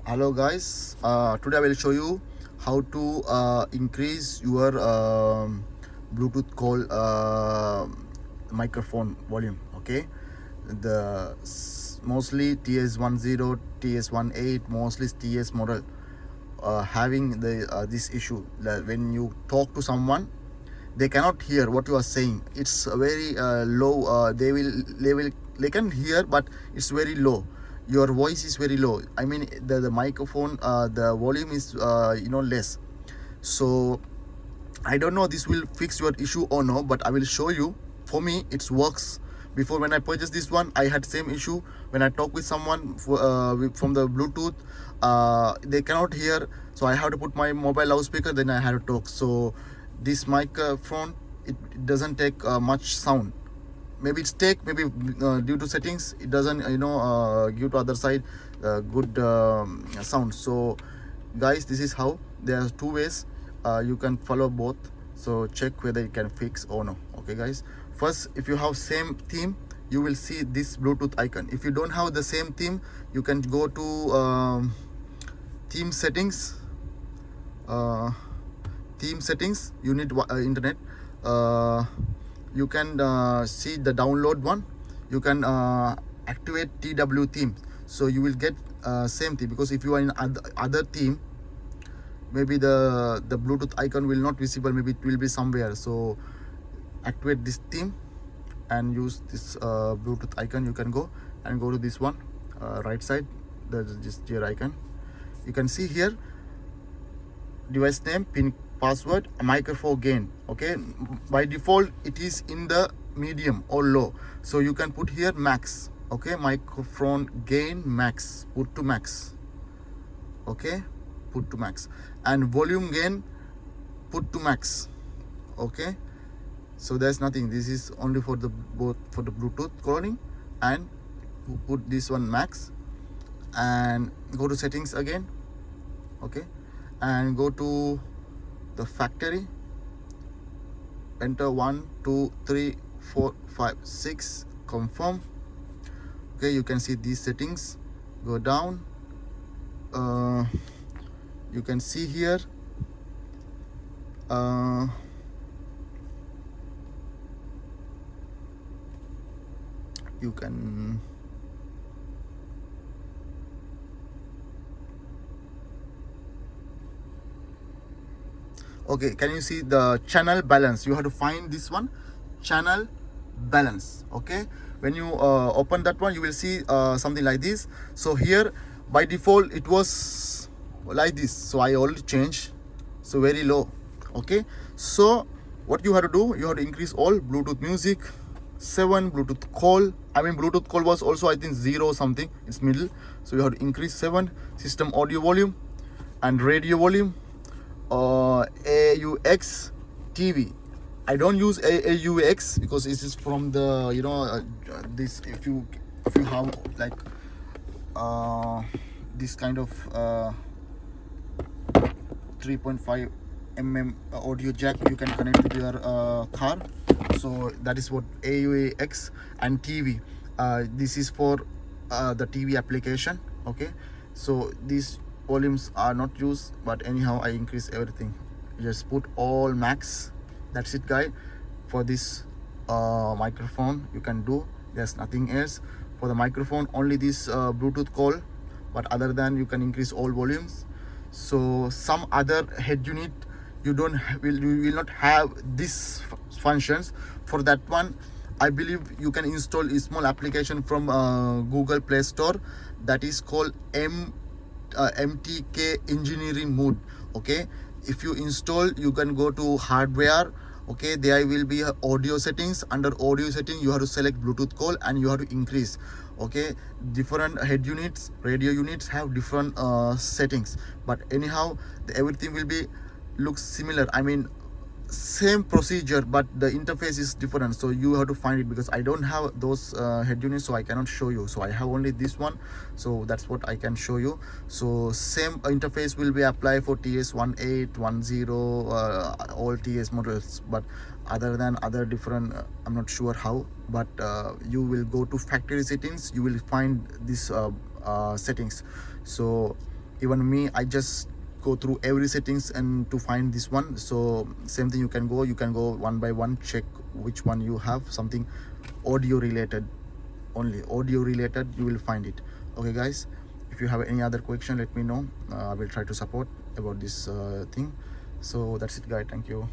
Hello guys, today I will show you how to increase your Bluetooth call microphone volume. Okay, mostly TS10, TS18, mostly TS model having this issue that when you talk to someone, they cannot hear what you are saying. It's very low. They can hear, but it's very low. Your voice is very low. I mean, the microphone, the volume is less. So I don't know this will fix your issue or no, but I will show you. For me, it works. Before, when I purchased this one, I had same issue. When I talk with someone from the Bluetooth, they cannot hear, so I have to put my mobile loudspeaker, then I have to talk. So this microphone, it doesn't take much sound. Maybe it's take, maybe due to settings, it doesn't give to other side good sound. So guys, this is how. There are two ways. You can follow both, so check whether it can fix or no. Okay guys, first, if you have same theme, you will see this Bluetooth icon. If you don't have the same theme, you can go to theme settings. Theme settings, you need internet. You can see the download one. You can activate TW theme, so you will get same theme. Because if you are in other theme, maybe the Bluetooth icon will not visible, maybe it will be somewhere. So activate this theme and use this Bluetooth icon. You can go to this one, right side, this gear icon. You can see here device name, pin, password, microphone gain. Okay, by default it is in the medium or low, so you can put here max. Okay, microphone gain max, put to max. Okay, put to max. And volume gain, put to max. Okay, so there's nothing. This is only for the Bluetooth calling. And put this one max, and go to settings again. Okay, and go to the factory, enter 1 2 3 4 5 6, confirm. Okay, you can see these settings. Go down, you can see here you can okay, can you see the channel balance? You have to find this one, channel balance. Okay, when you open that one, you will see something like this. So here by default it was like this, so I already changed, so very low. Okay, so what you have to do, you have to increase all. Bluetooth music 7, Bluetooth call, I mean Bluetooth call was also I think 0 something, it's middle, so you have to increase 7. System audio volume and radio volume, AUX TV. I don't use AUX because this is from the this, if you have like this kind of 3.5 mm audio jack, you can connect to your car. So that is what AUX. And TV, this is for the TV application. Okay, so these volumes are not used, but anyhow I increase everything. Just put all max. That's it guys. For this microphone you can do, there's nothing else. For the microphone only this Bluetooth call, but other than you can increase all volumes. So some other head unit, you will not have these functions. For that one, I believe you can install a small application from Google Play Store, that is called MTK engineering mode. Okay, if you install, you can go to hardware. Okay, there will be audio settings. Under audio setting, you have to select Bluetooth call and you have to increase. Okay, different head units, radio units have different settings, but anyhow everything will be looks similar. I mean same procedure, but the interface is different, so you have to find it. Because I don't have those head units, so I cannot show you. So I have only this one, so that's what I can show you. So same interface will be applied for TS18, 10, all TS models, but other than other different, I'm not sure how. But you will go to factory settings, you will find this settings. So even me, I just go through every settings and to find this one. So same thing, you can go one by one, check which one you have. Something audio related, only audio related, you will find it. Okay guys, if you have any other question, let me know. I will try to support about this thing. So that's it guys, thank you.